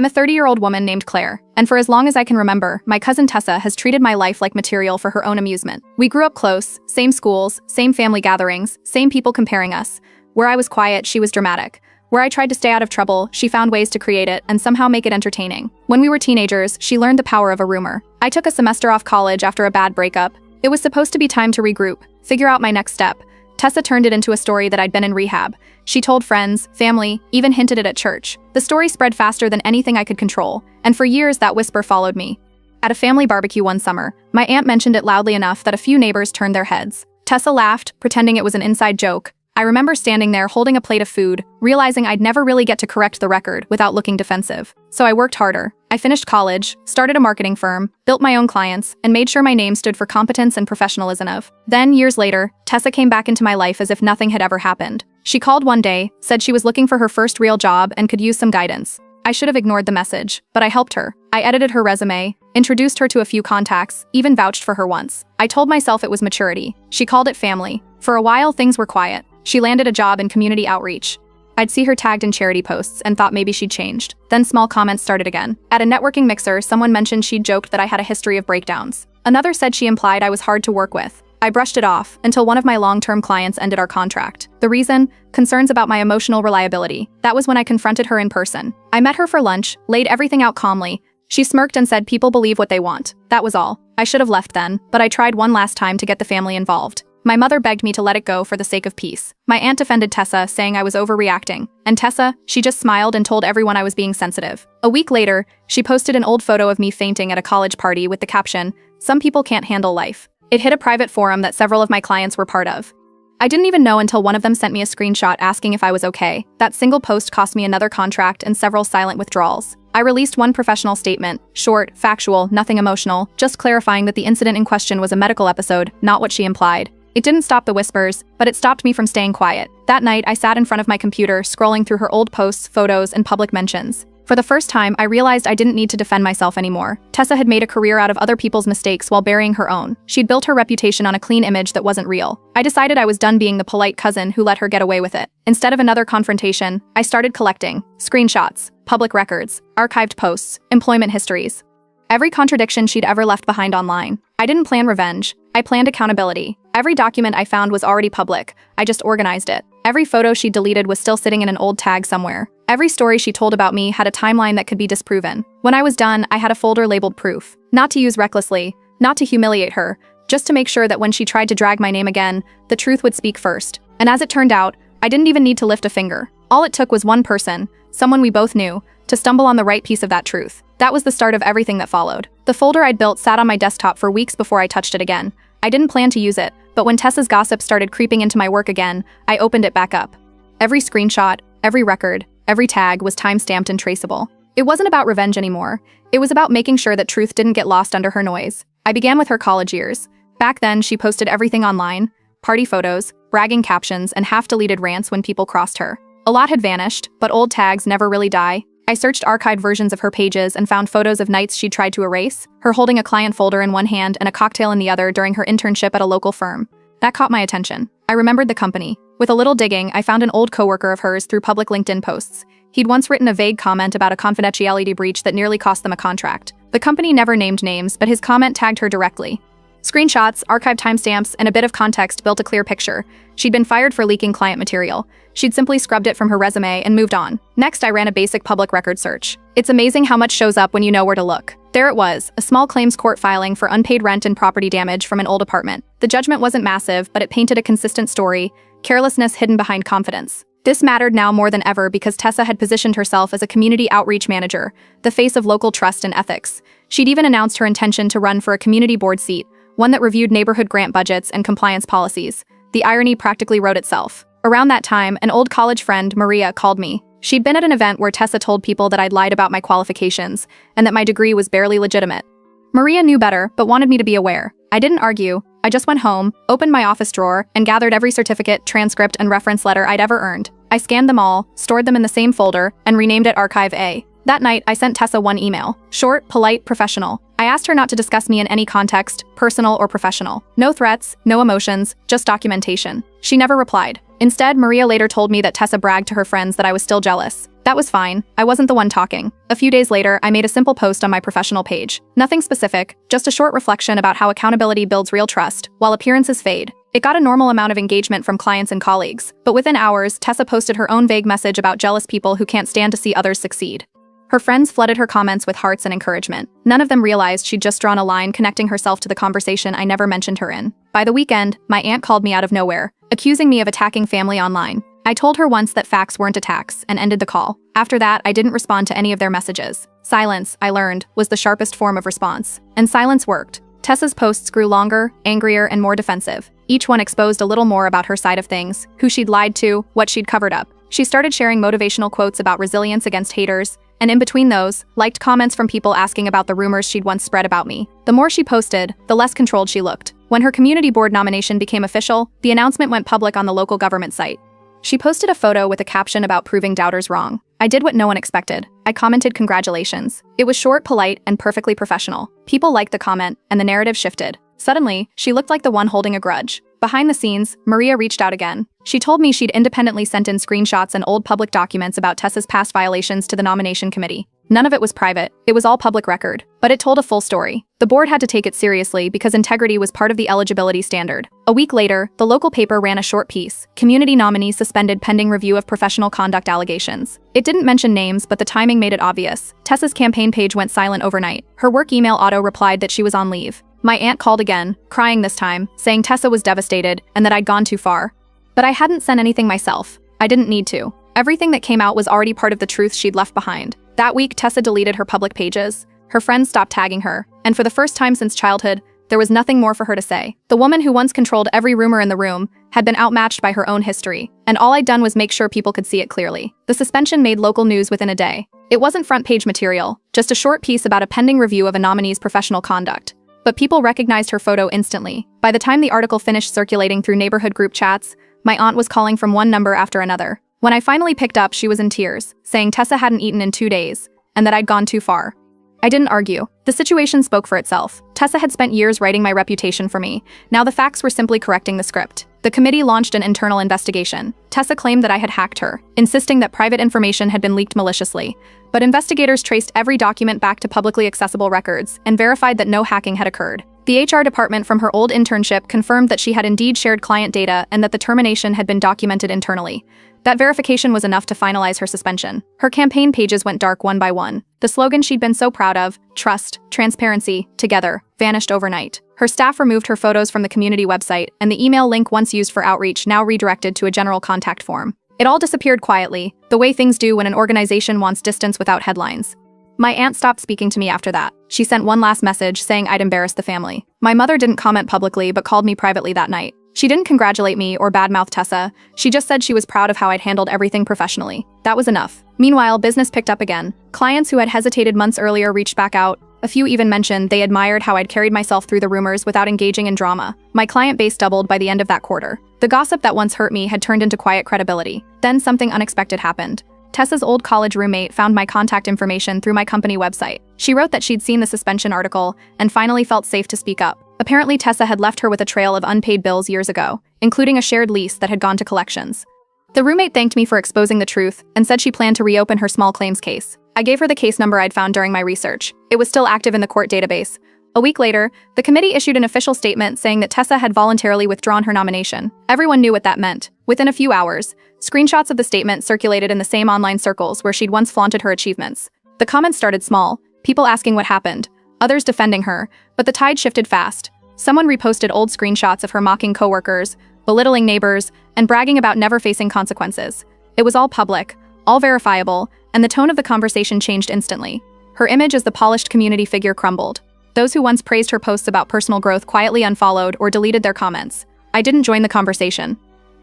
I'm a 30-year-old woman named Claire, and for as long as I can remember, my cousin Tessa has treated my life like material for her own amusement. We grew up close, same schools, same family gatherings, same people comparing us. Where I was quiet, she was dramatic. Where I tried to stay out of trouble, she found ways to create it and somehow make it entertaining. When we were teenagers, she learned the power of a rumor. I took a semester off college after a bad breakup. It was supposed to be time to regroup, figure out my next step. Tessa turned it into a story that I'd been in rehab. She told friends, family, even hinted it at church. The story spread faster than anything I could control, and for years that whisper followed me. At a family barbecue one summer, my aunt mentioned it loudly enough that a few neighbors turned their heads. Tessa laughed, pretending it was an inside joke. I remember standing there holding a plate of food, realizing I'd never really get to correct the record without looking defensive. So I worked harder. I finished college, started a marketing firm, built my own clients, and made sure my name stood for competence and professionalism. Then, years later, Tessa came back into my life as if nothing had ever happened. She called one day, said she was looking for her first real job and could use some guidance. I should have ignored the message, but I helped her. I edited her resume, introduced her to a few contacts, even vouched for her once. I told myself it was maturity. She called it family. For a while, things were quiet. She landed a job in community outreach. I'd see her tagged in charity posts and thought maybe she'd changed. Then small comments started again. At a networking mixer, someone mentioned she'd joked that I had a history of breakdowns. Another said she implied I was hard to work with. I brushed it off until one of my long-term clients ended our contract. The reason? Concerns about my emotional reliability. That was when I confronted her in person. I met her for lunch, laid everything out calmly. She smirked and said people believe what they want. That was all. I should have left then, but I tried one last time to get the family involved. My mother begged me to let it go for the sake of peace. My aunt defended Tessa, saying I was overreacting. And Tessa, she just smiled and told everyone I was being sensitive. A week later, she posted an old photo of me fainting at a college party with the caption, "Some people can't handle life." It hit a private forum that several of my clients were part of. I didn't even know until one of them sent me a screenshot asking if I was okay. That single post cost me another contract and several silent withdrawals. I released one professional statement, short, factual, nothing emotional, just clarifying that the incident in question was a medical episode, not what she implied. It didn't stop the whispers, but it stopped me from staying quiet. That night, I sat in front of my computer, scrolling through her old posts, photos, and public mentions. For the first time, I realized I didn't need to defend myself anymore. Tessa had made a career out of other people's mistakes while burying her own. She'd built her reputation on a clean image that wasn't real. I decided I was done being the polite cousin who let her get away with it. Instead of another confrontation, I started collecting screenshots, public records, archived posts, employment histories. Every contradiction she'd ever left behind online. I didn't plan revenge. I planned accountability. Every document I found was already public. I just organized it. Every photo she deleted was still sitting in an old tag somewhere. Every story she told about me had a timeline that could be disproven. When I was done, I had a folder labeled proof. Not to use recklessly, not to humiliate her, just to make sure that when she tried to drag my name again, the truth would speak first. And as it turned out, I didn't even need to lift a finger. All it took was one person, someone we both knew, to stumble on the right piece of that truth. That was the start of everything that followed. The folder I'd built sat on my desktop for weeks before I touched it again. I didn't plan to use it, but when Tessa's gossip started creeping into my work again, I opened it back up. Every screenshot, every record, every tag was time-stamped and traceable. It wasn't about revenge anymore. It was about making sure that truth didn't get lost under her noise. I began with her college years. Back then, she posted everything online, party photos, bragging captions, and half-deleted rants when people crossed her. A lot had vanished, but old tags never really die. I searched archived versions of her pages and found photos of nights she'd tried to erase, her holding a client folder in one hand and a cocktail in the other during her internship at a local firm. That caught my attention. I remembered the company. With a little digging, I found an old coworker of hers through public LinkedIn posts. He'd once written a vague comment about a confidentiality breach that nearly cost them a contract. The company never named names, but his comment tagged her directly. Screenshots, archived timestamps, and a bit of context built a clear picture. She'd been fired for leaking client material. She'd simply scrubbed it from her resume and moved on. Next, I ran a basic public record search. It's amazing how much shows up when you know where to look. There it was, a small claims court filing for unpaid rent and property damage from an old apartment. The judgment wasn't massive, but it painted a consistent story, carelessness hidden behind confidence. This mattered now more than ever because Tessa had positioned herself as a community outreach manager, the face of local trust and ethics. She'd even announced her intention to run for a community board seat, one that reviewed neighborhood grant budgets and compliance policies. The irony practically wrote itself. Around that time, an old college friend, Maria, called me. She'd been at an event where Tessa told people that I'd lied about my qualifications and that my degree was barely legitimate. Maria knew better, but wanted me to be aware. I didn't argue. I just went home, opened my office drawer, and gathered every certificate, transcript, and reference letter I'd ever earned. I scanned them all, stored them in the same folder, and renamed it Archive A. That night, I sent Tessa one email. Short, polite, professional. I asked her not to discuss me in any context, personal or professional. No threats, no emotions, just documentation. She never replied. Instead, Maria later told me that Tessa bragged to her friends that I was still jealous. That was fine. I wasn't the one talking. A few days later, I made a simple post on my professional page. Nothing specific, just a short reflection about how accountability builds real trust, while appearances fade. It got a normal amount of engagement from clients and colleagues, but within hours, Tessa posted her own vague message about jealous people who can't stand to see others succeed. Her friends flooded her comments with hearts and encouragement. None of them realized she'd just drawn a line connecting herself to the conversation I never mentioned her in. By the weekend, my aunt called me out of nowhere, accusing me of attacking family online. I told her once that facts weren't attacks and ended the call. After that, I didn't respond to any of their messages. Silence, I learned, was the sharpest form of response. And silence worked. Tessa's posts grew longer, angrier, and more defensive. Each one exposed a little more about her side of things, who she'd lied to, what she'd covered up. She started sharing motivational quotes about resilience against haters, and in between those, liked comments from people asking about the rumors she'd once spread about me. The more she posted, the less controlled she looked. When her community board nomination became official, the announcement went public on the local government site. She posted a photo with a caption about proving doubters wrong. I did what no one expected. I commented congratulations. It was short, polite, and perfectly professional. People liked the comment, and the narrative shifted. Suddenly, she looked like the one holding a grudge. Behind the scenes, Maria reached out again. She told me she'd independently sent in screenshots and old public documents about Tessa's past violations to the nomination committee. None of it was private, it was all public record, but it told a full story. The board had to take it seriously because integrity was part of the eligibility standard. A week later, the local paper ran a short piece, "Community Nominees Suspended Pending Review of Professional Conduct Allegations." It didn't mention names, but the timing made it obvious. Tessa's campaign page went silent overnight. Her work email auto-replied that she was on leave. My aunt called again, crying this time, saying Tessa was devastated and that I'd gone too far. But I hadn't sent anything myself. I didn't need to. Everything that came out was already part of the truth she'd left behind. That week, Tessa deleted her public pages. Her friends stopped tagging her, and for the first time since childhood, there was nothing more for her to say. The woman who once controlled every rumor in the room had been outmatched by her own history, and all I'd done was make sure people could see it clearly. The suspension made local news within a day. It wasn't front-page material, just a short piece about a pending review of a nominee's professional conduct. But people recognized her photo instantly. By the time the article finished circulating through neighborhood group chats, my aunt was calling from one number after another. When I finally picked up, she was in tears, saying Tessa hadn't eaten in 2 days, and that I'd gone too far. I didn't argue. The situation spoke for itself. Tessa had spent years writing my reputation for me. Now the facts were simply correcting the script. The committee launched an internal investigation. Tessa claimed that I had hacked her, insisting that private information had been leaked maliciously. But investigators traced every document back to publicly accessible records and verified that no hacking had occurred. The HR department from her old internship confirmed that she had indeed shared client data and that the termination had been documented internally. That verification was enough to finalize her suspension. Her campaign pages went dark one by one. The slogan she'd been so proud of, trust, transparency, together, vanished overnight. Her staff removed her photos from the community website, and the email link once used for outreach now redirected to a general contact form. It all disappeared quietly, the way things do when an organization wants distance without headlines. My aunt stopped speaking to me after that. She sent one last message saying I'd embarrassed the family. My mother didn't comment publicly but called me privately that night. She didn't congratulate me or badmouth Tessa. She just said she was proud of how I'd handled everything professionally. That was enough. Meanwhile, business picked up again. Clients who had hesitated months earlier reached back out. A few even mentioned they admired how I'd carried myself through the rumors without engaging in drama. My client base doubled by the end of that quarter. The gossip that once hurt me had turned into quiet credibility. Then something unexpected happened. Tessa's old college roommate found my contact information through my company website. She wrote that she'd seen the suspension article and finally felt safe to speak up. Apparently, Tessa had left her with a trail of unpaid bills years ago, including a shared lease that had gone to collections. The roommate thanked me for exposing the truth and said she planned to reopen her small claims case. I gave her the case number I'd found during my research. It was still active in the court database. A week later, the committee issued an official statement saying that Tessa had voluntarily withdrawn her nomination. Everyone knew what that meant. Within a few hours, screenshots of the statement circulated in the same online circles where she'd once flaunted her achievements. The comments started small, people asking what happened, others defending her, but the tide shifted fast. Someone reposted old screenshots of her mocking coworkers, belittling neighbors, and bragging about never facing consequences. It was all public, all verifiable, and the tone of the conversation changed instantly. Her image as the polished community figure crumbled. Those who once praised her posts about personal growth quietly unfollowed or deleted their comments. I didn't join the conversation.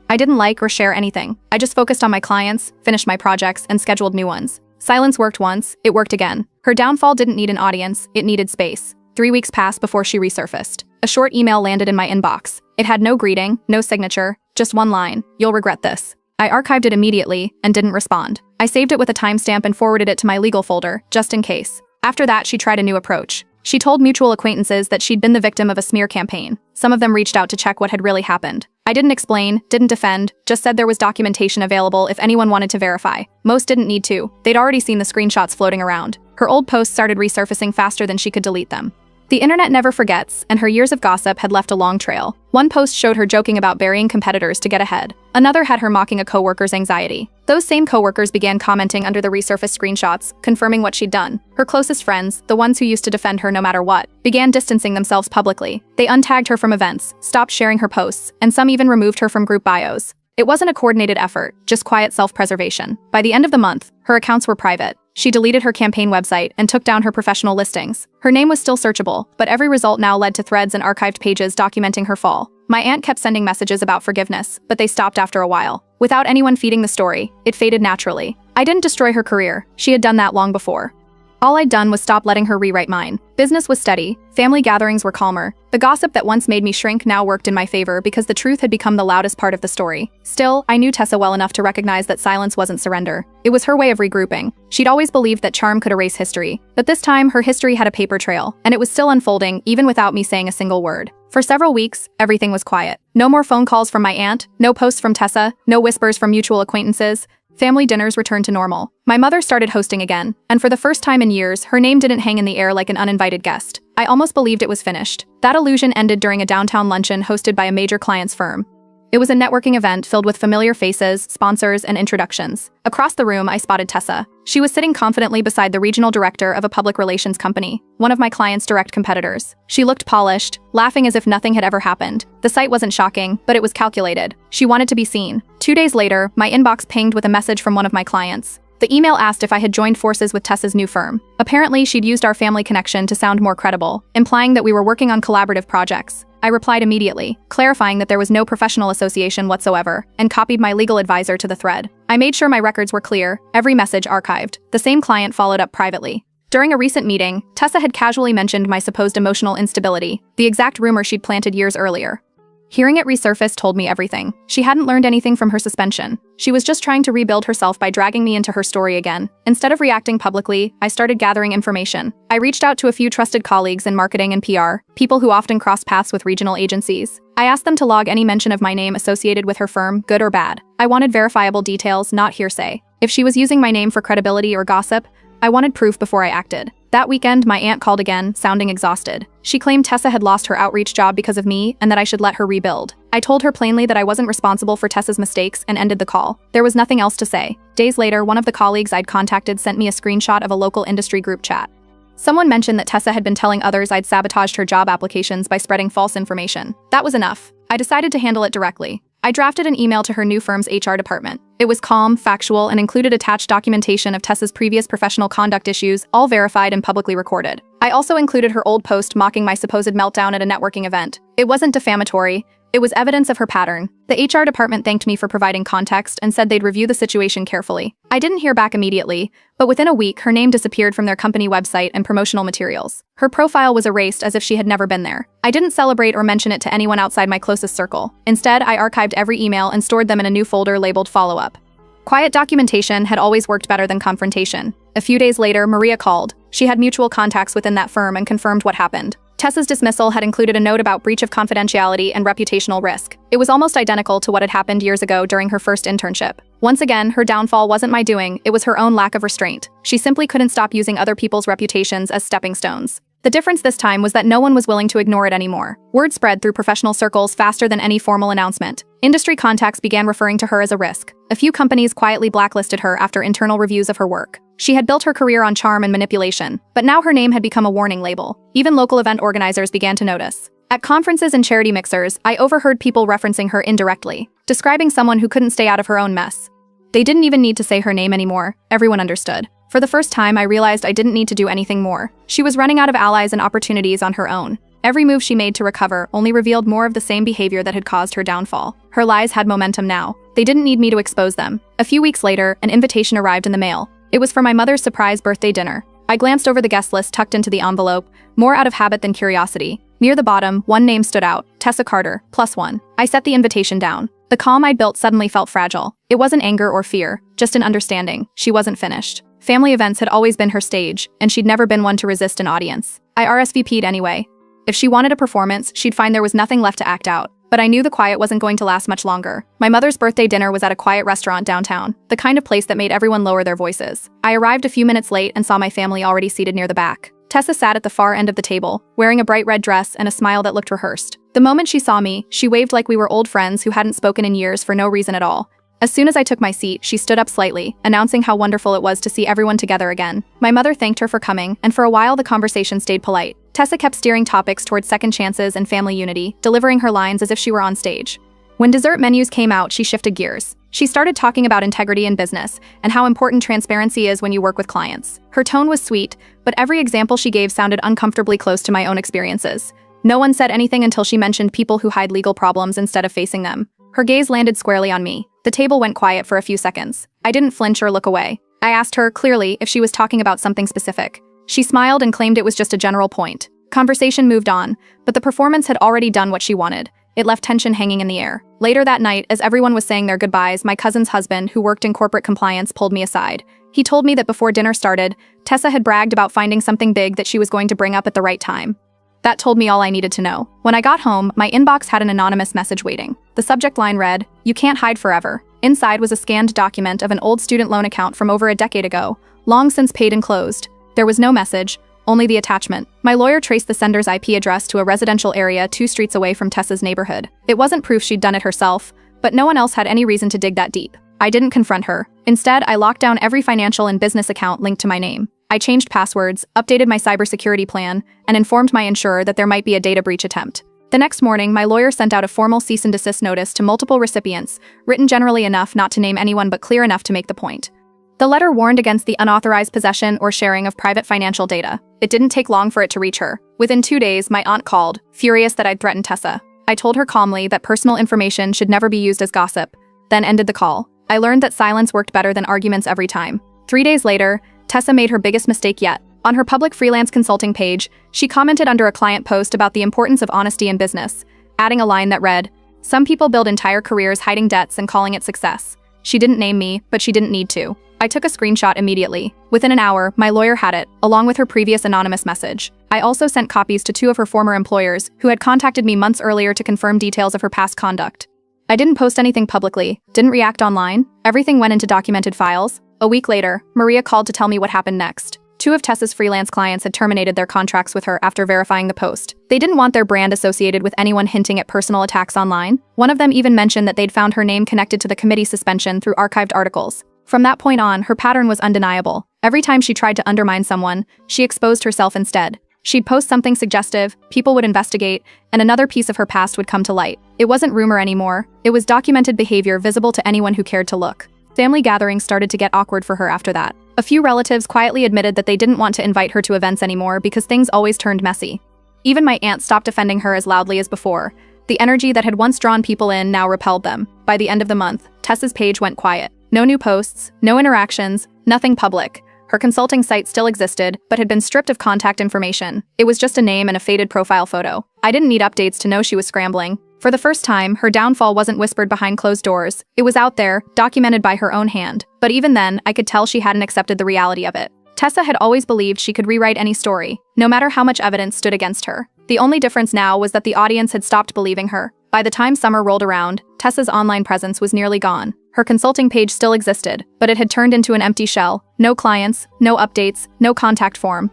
I didn't like or share anything. I just focused on my clients, finished my projects, and scheduled new ones. Silence worked once, it worked again. Her downfall didn't need an audience, it needed space. 3 weeks passed before she resurfaced. A short email landed in my inbox. It had no greeting, no signature, just one line, "You'll regret this." I archived it immediately and didn't respond. I saved it with a timestamp and forwarded it to my legal folder, just in case. After that, she tried a new approach. She told mutual acquaintances that she'd been the victim of a smear campaign. Some of them reached out to check what had really happened. I didn't explain, didn't defend, just said there was documentation available if anyone wanted to verify. Most didn't need to. They'd already seen the screenshots floating around. Her old posts started resurfacing faster than she could delete them. The internet never forgets, and her years of gossip had left a long trail. One post showed her joking about burying competitors to get ahead. Another had her mocking a coworker's anxiety. Those same coworkers began commenting under the resurfaced screenshots, confirming what she'd done. Her closest friends, the ones who used to defend her no matter what, began distancing themselves publicly. They untagged her from events, stopped sharing her posts, and some even removed her from group bios. It wasn't a coordinated effort, just quiet self-preservation. By the end of the month, her accounts were private. She deleted her campaign website and took down her professional listings. Her name was still searchable, but every result now led to threads and archived pages documenting her fall. My aunt kept sending messages about forgiveness, but they stopped after a while. Without anyone feeding the story, it faded naturally. I didn't destroy her career. She had done that long before. All I'd done was stop letting her rewrite mine. Business was steady, family gatherings were calmer. The gossip that once made me shrink now worked in my favor because the truth had become the loudest part of the story. Still, I knew Tessa well enough to recognize that silence wasn't surrender. It was her way of regrouping. She'd always believed that charm could erase history. But this time, her history had a paper trail, and it was still unfolding even without me saying a single word. For several weeks, everything was quiet. No more phone calls from my aunt, no posts from Tessa, no whispers from mutual acquaintances. Family dinners returned to normal. My mother started hosting again, and for the first time in years, her name didn't hang in the air like an uninvited guest. I almost believed it was finished. That illusion ended during a downtown luncheon hosted by a major client's firm. It was a networking event filled with familiar faces, sponsors, and introductions. Across the room, I spotted Tessa. She was sitting confidently beside the regional director of a public relations company, one of my client's direct competitors. She looked polished, laughing as if nothing had ever happened. The sight wasn't shocking, but it was calculated. She wanted to be seen. 2 days later, my inbox pinged with a message from one of my clients. The email asked if I had joined forces with Tessa's new firm. Apparently, she'd used our family connection to sound more credible, implying that we were working on collaborative projects. I replied immediately, clarifying that there was no professional association whatsoever, and copied my legal advisor to the thread. I made sure my records were clear, every message archived. The same client followed up privately. During a recent meeting, Tessa had casually mentioned my supposed emotional instability, the exact rumor she'd planted years earlier. Hearing it resurface told me everything. She hadn't learned anything from her suspension. She was just trying to rebuild herself by dragging me into her story again. Instead of reacting publicly, I started gathering information. I reached out to a few trusted colleagues in marketing and PR, people who often cross paths with regional agencies. I asked them to log any mention of my name associated with her firm, good or bad. I wanted verifiable details, not hearsay. If she was using my name for credibility or gossip, I wanted proof before I acted. That weekend, my aunt called again, sounding exhausted. She claimed Tessa had lost her outreach job because of me and that I should let her rebuild. I told her plainly that I wasn't responsible for Tessa's mistakes and ended the call. There was nothing else to say. Days later, one of the colleagues I'd contacted sent me a screenshot of a local industry group chat. Someone mentioned that Tessa had been telling others I'd sabotaged her job applications by spreading false information. That was enough. I decided to handle it directly. I drafted an email to her new firm's HR department. It was calm, factual, and included attached documentation of Tessa's previous professional conduct issues, all verified and publicly recorded. I also included her old post mocking my supposed meltdown at a networking event. It wasn't defamatory. It was evidence of her pattern. The HR department thanked me for providing context and said they'd review the situation carefully. I didn't hear back immediately, but within a week, her name disappeared from their company website and promotional materials. Her profile was erased as if she had never been there. I didn't celebrate or mention it to anyone outside my closest circle. Instead, I archived every email and stored them in a new folder labeled follow-up. Quiet documentation had always worked better than confrontation. A few days later, Maria called. She had mutual contacts within that firm and confirmed what happened. Tessa's dismissal had included a note about breach of confidentiality and reputational risk. It was almost identical to what had happened years ago during her first internship. Once again, her downfall wasn't my doing, it was her own lack of restraint. She simply couldn't stop using other people's reputations as stepping stones. The difference this time was that no one was willing to ignore it anymore. Word spread through professional circles faster than any formal announcement. Industry contacts began referring to her as a risk. A few companies quietly blacklisted her after internal reviews of her work. She had built her career on charm and manipulation, but now her name had become a warning label. Even local event organizers began to notice. At conferences and charity mixers, I overheard people referencing her indirectly, describing someone who couldn't stay out of her own mess. They didn't even need to say her name anymore. Everyone understood. For the first time, I realized I didn't need to do anything more. She was running out of allies and opportunities on her own. Every move she made to recover only revealed more of the same behavior that had caused her downfall. Her lies had momentum now. They didn't need me to expose them. A few weeks later, an invitation arrived in the mail. It was for my mother's surprise birthday dinner. I glanced over the guest list tucked into the envelope, more out of habit than curiosity. Near the bottom, one name stood out, Tessa Carter, +1. I set the invitation down. The calm I'd built suddenly felt fragile. It wasn't anger or fear, just an understanding. She wasn't finished. Family events had always been her stage, and she'd never been one to resist an audience. I RSVP'd anyway. If she wanted a performance, she'd find there was nothing left to act out. But I knew the quiet wasn't going to last much longer. My mother's birthday dinner was at a quiet restaurant downtown, the kind of place that made everyone lower their voices. I arrived a few minutes late and saw my family already seated near the back. Tessa sat at the far end of the table, wearing a bright red dress and a smile that looked rehearsed. The moment she saw me, she waved like we were old friends who hadn't spoken in years for no reason at all. As soon as I took my seat, she stood up slightly, announcing how wonderful it was to see everyone together again. My mother thanked her for coming, and for a while the conversation stayed polite. Tessa kept steering topics towards second chances and family unity, delivering her lines as if she were on stage. When dessert menus came out, she shifted gears. She started talking about integrity in business, and how important transparency is when you work with clients. Her tone was sweet, but every example she gave sounded uncomfortably close to my own experiences. No one said anything until she mentioned people who hide legal problems instead of facing them. Her gaze landed squarely on me. The table went quiet for a few seconds. I didn't flinch or look away. I asked her, clearly, if she was talking about something specific. She smiled and claimed it was just a general point. Conversation moved on, but the performance had already done what she wanted. It left tension hanging in the air. Later that night, as everyone was saying their goodbyes, my cousin's husband, who worked in corporate compliance, pulled me aside. He told me that before dinner started, Tessa had bragged about finding something big that she was going to bring up at the right time. That told me all I needed to know. When I got home, my inbox had an anonymous message waiting. The subject line read, "You can't hide forever." Inside was a scanned document of an old student loan account from over a decade ago, long since paid and closed. There was no message, only the attachment. My lawyer traced the sender's IP address to a residential area 2 streets away from Tessa's neighborhood. It wasn't proof she'd done it herself, but no one else had any reason to dig that deep. I didn't confront her. Instead, I locked down every financial and business account linked to my name. I changed passwords, updated my cybersecurity plan, and informed my insurer that there might be a data breach attempt. The next morning, my lawyer sent out a formal cease and desist notice to multiple recipients, written generally enough not to name anyone but clear enough to make the point. The letter warned against the unauthorized possession or sharing of private financial data. It didn't take long for it to reach her. Within 2 days, my aunt called, furious that I'd threatened Tessa. I told her calmly that personal information should never be used as gossip, then ended the call. I learned that silence worked better than arguments every time. 3 days later, Tessa made her biggest mistake yet. On her public freelance consulting page, she commented under a client post about the importance of honesty in business, adding a line that read, "Some people build entire careers hiding debts and calling it success." She didn't name me, but she didn't need to. I took a screenshot immediately. Within an hour, my lawyer had it, along with her previous anonymous message. I also sent copies to 2 of her former employers, who had contacted me months earlier to confirm details of her past conduct. I didn't post anything publicly, didn't react online. Everything went into documented files. A week later, Maria called to tell me what happened next. 2 of Tessa's freelance clients had terminated their contracts with her after verifying the post. They didn't want their brand associated with anyone hinting at personal attacks online. One of them even mentioned that they'd found her name connected to the committee suspension through archived articles. From that point on, her pattern was undeniable. Every time she tried to undermine someone, she exposed herself instead. She'd post something suggestive, people would investigate, and another piece of her past would come to light. It wasn't rumor anymore. It was documented behavior visible to anyone who cared to look. Family gatherings started to get awkward for her after that. A few relatives quietly admitted that they didn't want to invite her to events anymore because things always turned messy. Even my aunt stopped defending her as loudly as before. The energy that had once drawn people in now repelled them. By the end of the month, Tessa's page went quiet. No new posts, no interactions, nothing public. Her consulting site still existed, but had been stripped of contact information. It was just a name and a faded profile photo. I didn't need updates to know she was scrambling. For the first time, her downfall wasn't whispered behind closed doors. It was out there, documented by her own hand. But even then, I could tell she hadn't accepted the reality of it. Tessa had always believed she could rewrite any story, no matter how much evidence stood against her. The only difference now was that the audience had stopped believing her. By the time summer rolled around, Tessa's online presence was nearly gone. Her consulting page still existed, but it had turned into an empty shell. No clients, no updates, no contact form.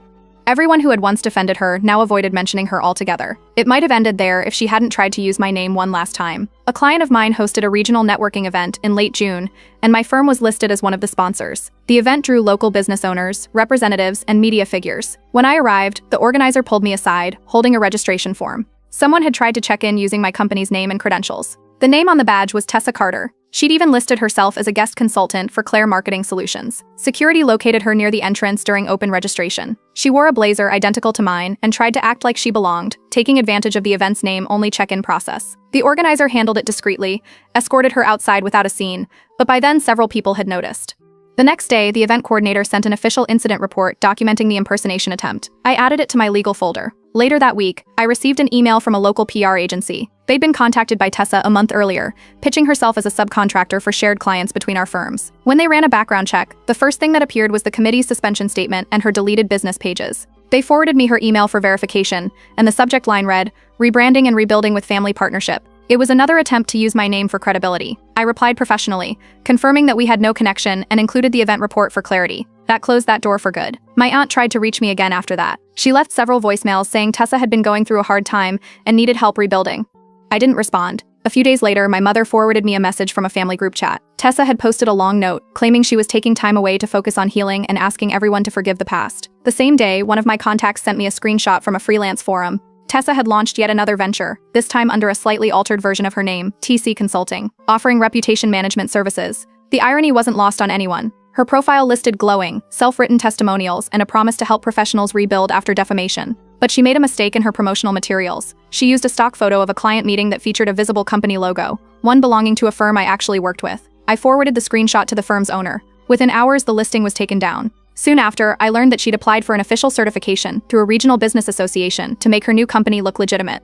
Everyone who had once defended her now avoided mentioning her altogether. It might have ended there if she hadn't tried to use my name one last time. A client of mine hosted a regional networking event in late June, and my firm was listed as one of the sponsors. The event drew local business owners, representatives, and media figures. When I arrived, the organizer pulled me aside, holding a registration form. Someone had tried to check in using my company's name and credentials. The name on the badge was Tessa Carter. She'd even listed herself as a guest consultant for Claire Marketing Solutions. Security located her near the entrance during open registration. She wore a blazer identical to mine and tried to act like she belonged, taking advantage of the event's name-only check-in process. The organizer handled it discreetly, escorted her outside without a scene, but by then several people had noticed. The next day, the event coordinator sent an official incident report documenting the impersonation attempt. I added it to my legal folder. Later that week, I received an email from a local PR agency. They'd been contacted by Tessa a month earlier, pitching herself as a subcontractor for shared clients between our firms. When they ran a background check, the first thing that appeared was the committee's suspension statement and her deleted business pages. They forwarded me her email for verification, and the subject line read, "Rebranding and rebuilding with family partnership." It was another attempt to use my name for credibility. I replied professionally, confirming that we had no connection and included the event report for clarity. That closed that door for good. My aunt tried to reach me again after that. She left several voicemails saying Tessa had been going through a hard time and needed help rebuilding. I didn't respond. A few days later, my mother forwarded me a message from a family group chat. Tessa had posted a long note, claiming she was taking time away to focus on healing and asking everyone to forgive the past. The same day, one of my contacts sent me a screenshot from a freelance forum. Tessa had launched yet another venture, this time under a slightly altered version of her name, TC Consulting, offering reputation management services. The irony wasn't lost on anyone. Her profile listed glowing, self-written testimonials and a promise to help professionals rebuild after defamation. But she made a mistake in her promotional materials. She used a stock photo of a client meeting that featured a visible company logo, one belonging to a firm I actually worked with. I forwarded the screenshot to the firm's owner. Within hours, the listing was taken down. Soon after, I learned that she'd applied for an official certification through a regional business association to make her new company look legitimate.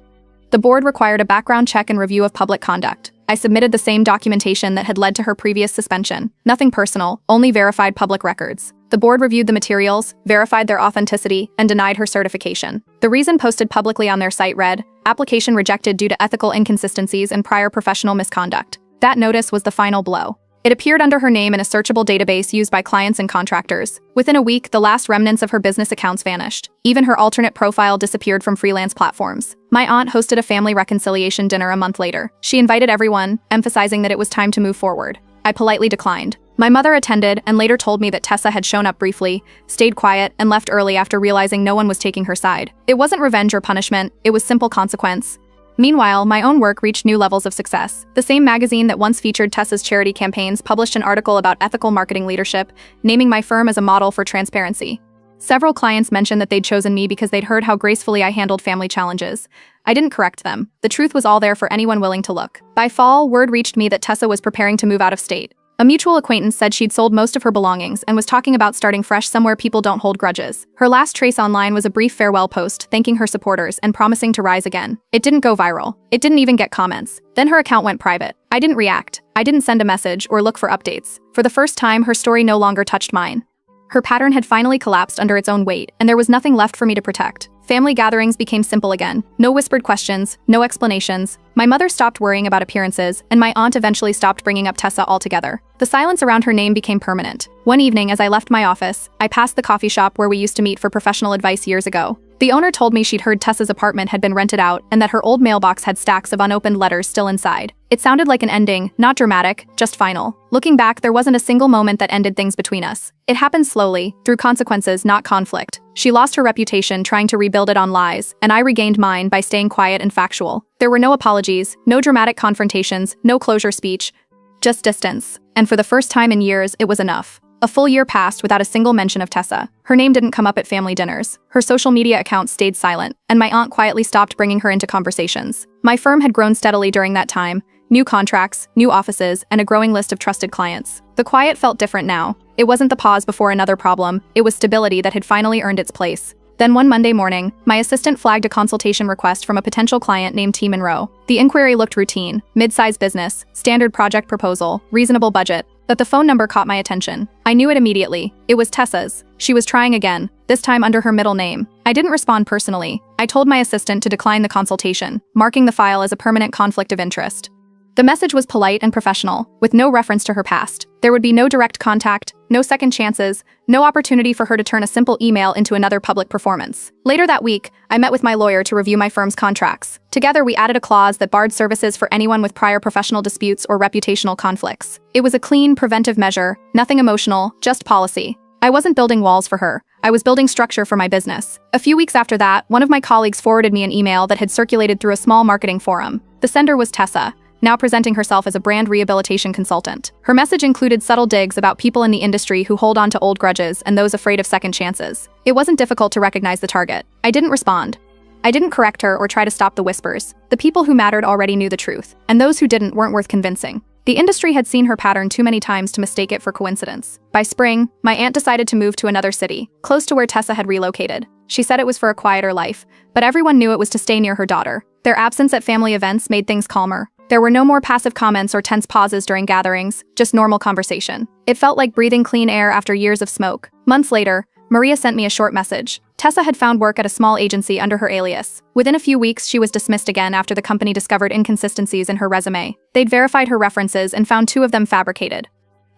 The board required a background check and review of public conduct. I submitted the same documentation that had led to her previous suspension. Nothing personal, only verified public records. The board reviewed the materials, verified their authenticity, and denied her certification. The reason posted publicly on their site read, "Application rejected due to ethical inconsistencies and prior professional misconduct." That notice was the final blow. It appeared under her name in a searchable database used by clients and contractors. Within a week, the last remnants of her business accounts vanished. Even her alternate profile disappeared from freelance platforms. My aunt hosted a family reconciliation dinner a month later. She invited everyone, emphasizing that it was time to move forward. I politely declined. My mother attended and later told me that Tessa had shown up briefly, stayed quiet, and left early after realizing no one was taking her side. It wasn't revenge or punishment, it was simple consequence. Meanwhile, my own work reached new levels of success. The same magazine that once featured Tessa's charity campaigns published an article about ethical marketing leadership, naming my firm as a model for transparency. Several clients mentioned that they'd chosen me because they'd heard how gracefully I handled family challenges. I didn't correct them. The truth was all there for anyone willing to look. By fall, word reached me that Tessa was preparing to move out of state. A mutual acquaintance said she'd sold most of her belongings and was talking about starting fresh somewhere people don't hold grudges. Her last trace online was a brief farewell post thanking her supporters and promising to rise again. It didn't go viral. It didn't even get comments. Then her account went private. I didn't react. I didn't send a message or look for updates. For the first time, her story no longer touched mine. Her pattern had finally collapsed under its own weight, and there was nothing left for me to protect. Family gatherings became simple again. No whispered questions, no explanations. My mother stopped worrying about appearances, and my aunt eventually stopped bringing up Tessa altogether. The silence around her name became permanent. One evening, as I left my office, I passed the coffee shop where we used to meet for professional advice years ago. The owner told me she'd heard Tessa's apartment had been rented out and that her old mailbox had stacks of unopened letters still inside. It sounded like an ending, not dramatic, just final. Looking back, there wasn't a single moment that ended things between us. It happened slowly, through consequences, not conflict. She lost her reputation trying to rebuild it on lies, and I regained mine by staying quiet and factual. There were no apologies, no dramatic confrontations, no closure speech, just distance. And for the first time in years, it was enough. A full year passed without a single mention of Tessa. Her name didn't come up at family dinners. Her social media account stayed silent, and my aunt quietly stopped bringing her into conversations. My firm had grown steadily during that time. New contracts, new offices, and a growing list of trusted clients. The quiet felt different now. It wasn't the pause before another problem, it was stability that had finally earned its place. Then one Monday morning, my assistant flagged a consultation request from a potential client named T. Monroe. The inquiry looked routine, mid-sized business, standard project proposal, reasonable budget, but the phone number caught my attention. I knew it immediately. It was Tessa's. She was trying again, this time under her middle name. I didn't respond personally. I told my assistant to decline the consultation, marking the file as a permanent conflict of interest. The message was polite and professional, with no reference to her past. There would be no direct contact, no second chances, no opportunity for her to turn a simple email into another public performance. Later that week, I met with my lawyer to review my firm's contracts. Together, we added a clause that barred services for anyone with prior professional disputes or reputational conflicts. It was a clean, preventive measure, nothing emotional, just policy. I wasn't building walls for her. I was building structure for my business. A few weeks after that, one of my colleagues forwarded me an email that had circulated through a small marketing forum. The sender was Tessa, now presenting herself as a brand rehabilitation consultant. Her message included subtle digs about people in the industry who hold on to old grudges and those afraid of second chances. It wasn't difficult to recognize the target. I didn't respond. I didn't correct her or try to stop the whispers. The people who mattered already knew the truth, and those who didn't weren't worth convincing. The industry had seen her pattern too many times to mistake it for coincidence. By spring, my aunt decided to move to another city, close to where Tessa had relocated. She said it was for a quieter life, but everyone knew it was to stay near her daughter. Their absence at family events made things calmer. There were no more passive comments or tense pauses during gatherings, just normal conversation. It felt like breathing clean air after years of smoke. Months later, Maria sent me a short message. Tessa had found work at a small agency under her alias. Within a few weeks, she was dismissed again after the company discovered inconsistencies in her resume. They'd verified her references and found 2 of them fabricated.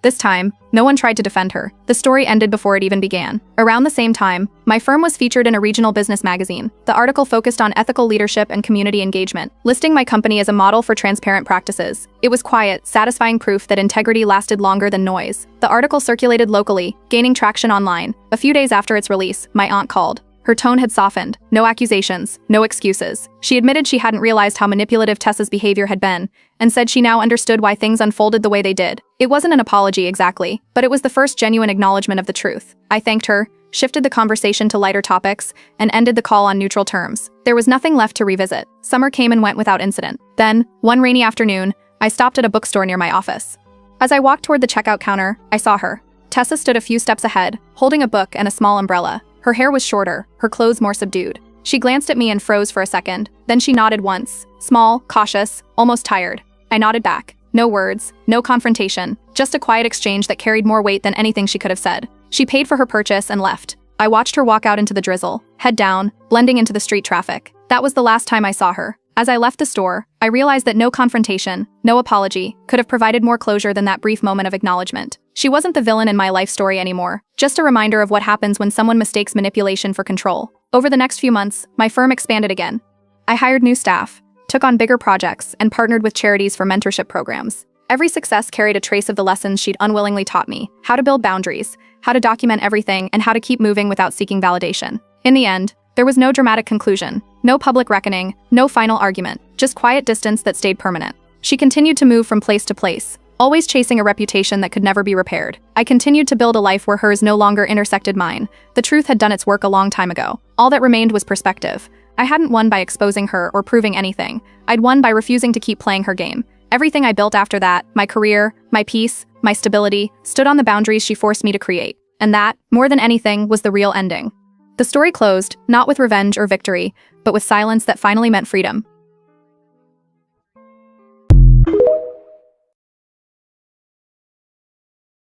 This time, no one tried to defend her. The story ended before it even began. Around the same time, my firm was featured in a regional business magazine. The article focused on ethical leadership and community engagement, listing my company as a model for transparent practices. It was quiet, satisfying proof that integrity lasted longer than noise. The article circulated locally, gaining traction online. A few days after its release, my aunt called. Her tone had softened. No accusations, no excuses. She admitted she hadn't realized how manipulative Tessa's behavior had been, and said she now understood why things unfolded the way they did. It wasn't an apology exactly, but it was the first genuine acknowledgement of the truth. I thanked her, shifted the conversation to lighter topics, and ended the call on neutral terms. There was nothing left to revisit. Summer came and went without incident. Then, one rainy afternoon, I stopped at a bookstore near my office. As I walked toward the checkout counter, I saw her. Tessa stood a few steps ahead, holding a book and a small umbrella. Her hair was shorter, her clothes more subdued. She glanced at me and froze for a second. Then she nodded once, small, cautious, almost tired. I nodded back. No words, no confrontation, just a quiet exchange that carried more weight than anything she could have said. She paid for her purchase and left. I watched her walk out into the drizzle, head down, blending into the street traffic. That was the last time I saw her. As I left the store, I realized that no confrontation, no apology, could have provided more closure than that brief moment of acknowledgement. She wasn't the villain in my life story anymore, just a reminder of what happens when someone mistakes manipulation for control. Over the next few months, my firm expanded again. I hired new staff, took on bigger projects, and partnered with charities for mentorship programs. Every success carried a trace of the lessons she'd unwillingly taught me: how to build boundaries, how to document everything, and how to keep moving without seeking validation. In the end, there was no dramatic conclusion, no public reckoning, no final argument, just quiet distance that stayed permanent. She continued to move from place to place, always chasing a reputation that could never be repaired. I continued to build a life where hers no longer intersected mine. The truth had done its work a long time ago. All that remained was perspective. I hadn't won by exposing her or proving anything. I'd won by refusing to keep playing her game. Everything I built after that, my career, my peace, my stability, stood on the boundaries she forced me to create. And that, more than anything, was the real ending. The story closed, not with revenge or victory, but with silence that finally meant freedom.